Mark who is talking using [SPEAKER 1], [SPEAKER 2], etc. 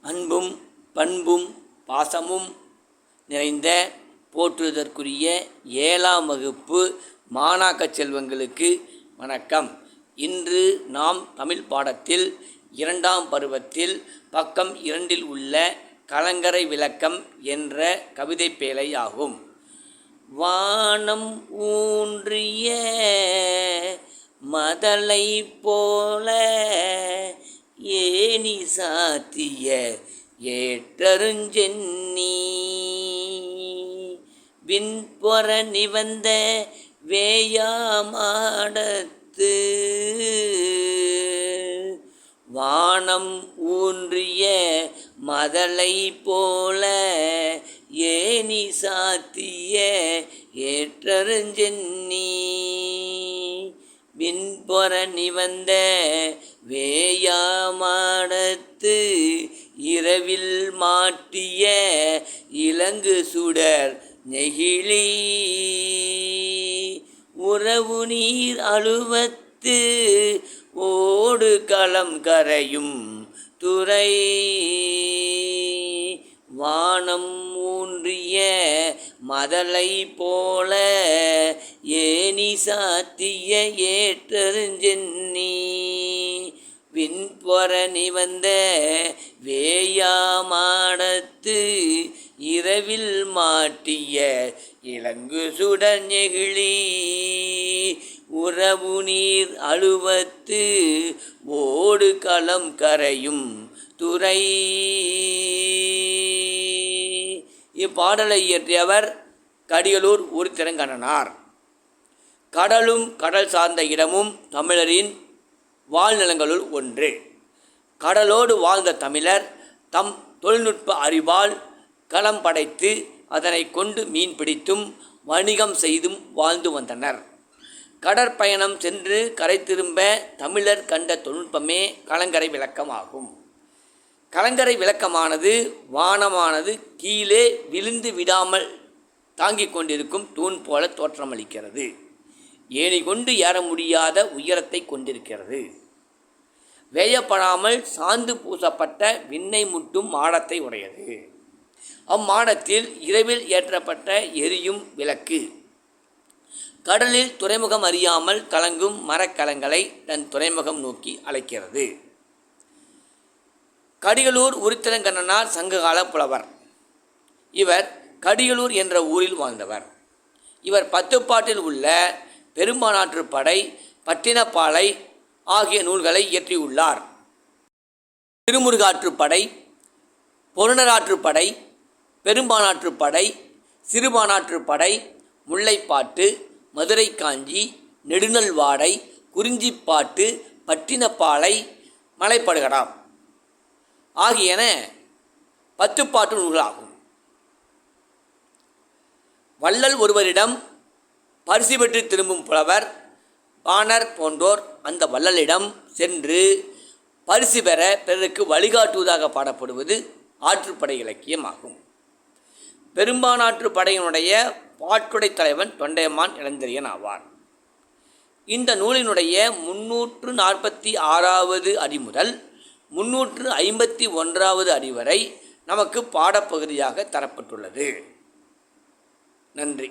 [SPEAKER 1] அன்பும் பண்பும் பாசமும் நிறைந்த போற்றுதற்குரிய 7ஆம் வகுப்பு மாணாக்க செல்வங்களுக்கு வணக்கம். இன்று நாம் தமிழ் பாடத்தில் 2ஆம் பருவத்தில் பக்கம் 2இல் உள்ள கலங்கரை விளக்கம் என்ற கவிதை பேழை ஆகும். வானம் ஊன்றிய மதலை போல ஏனி சாத்திய ஏற்றருஞ்சென்னி விண்பொற நிவந்த வேயாமாடத்து வானம் ஊன்றிய மதலை போல ஏனி சாத்திய ஏற்றருஞ்சென்னி விண்பொற நிவந்த வேயாமாடத்து இரவில் மாட்டிய இலங்கு சுடர் நெகிழி உறவு நீர் அழுவத்து ஓடு களம் கரையும் துறை வானம் ஊன்றிய மதலை போல ஏனி சாத்திய ஏற்றருஞ்சென்னி விண்பொற நிவந்த வேயாமாடத்து இரவில் மாட்டிய இலங்கு சுடர் நெகிழி உறவு நீர் அழுவத்து ஓடு களம் கரையும் துறை. இப்பாடலை இயற்றியவர் கடியலூர் உருத்திரங்கண்ணனார். கடலும் கடல் சார்ந்த இடமும் தமிழரின் வாழ்நிலங்களுள் ஒன்று. கடலோடு வாழ்ந்த தமிழர் தம் தொழில்நுட்ப அறிவால் களம் படைத்து அதனை கொண்டு மீன் பிடித்தும் வணிகம் செய்தும் வாழ்ந்து வந்தனர். கடற்பயணம் சென்று கரை திரும்ப தமிழர் கண்ட தொழில்நுட்பமே கலங்கரை விளக்கமாகும். கலங்கரை விளக்கமானது வானமானது கீழே விழுந்து விடாமல் தாங்கிக் கொண்டிருக்கும் தூண் போல தோற்றமளிக்கிறது. ஏணி கொண்டு ஏற முடியாத உயரத்தை கொண்டிருக்கிறது. வேயப்படாமல் சாந்து பூசப்பட்ட விண்ணை முட்டும் மாடத்தை உடையது. அம்மாடத்தில் இரவில் ஏற்றப்பட்ட எரியும் விளக்கு கடலில் துறைமுகம் அறியாமல் கலங்கும் மரக்கலங்களை தன் துறைமுகம் நோக்கி அழைக்கிறது. கடியலூர் உருத்திரங்கண்ணனார் சங்ககால புலவர். இவர் கடியலூர் என்ற ஊரில் வாழ்ந்தவர். இவர் 10 பாட்டில் உள்ள பெரும்பானாற்றுப்படை, பட்டினப்பாலை ஆகிய நூல்களை இயற்றியுள்ளார். திருமுருகாற்றுப்படை, பொருணராற்றுப்படை, பெரும்பானாற்றுப்படை, சிறுபானாற்றுப்படை, முல்லைப்பாட்டு, மதுரை காஞ்சி, நெடுநல்வாடை, குறிஞ்சிப்பாட்டு, பட்டினப்பாலை, மலைப்படுகடாம் ஆகியன 10 பாட்டு நூல்களாகும். வள்ளல் ஒருவரிடம் பரிசு பெற்று திரும்பும் புலவர் பாணர் போன்றோர் அந்த வள்ளலிடம் சென்று பரிசு பெற பிறருக்கு வழிகாட்டுவதாக பாடப்படுவது ஆற்றுப்படை இலக்கியமாகும். பெரும்பானாற்று படையினுடைய பாட்டுடை தலைவன் தொண்டைமான் இளந்திரையன் ஆவார். இந்த நூலினுடைய 346வது அடி முதல் 351வது அடி வரை நமக்கு பாடப்பகுதியாக தரப்பட்டுள்ளது. நன்றி.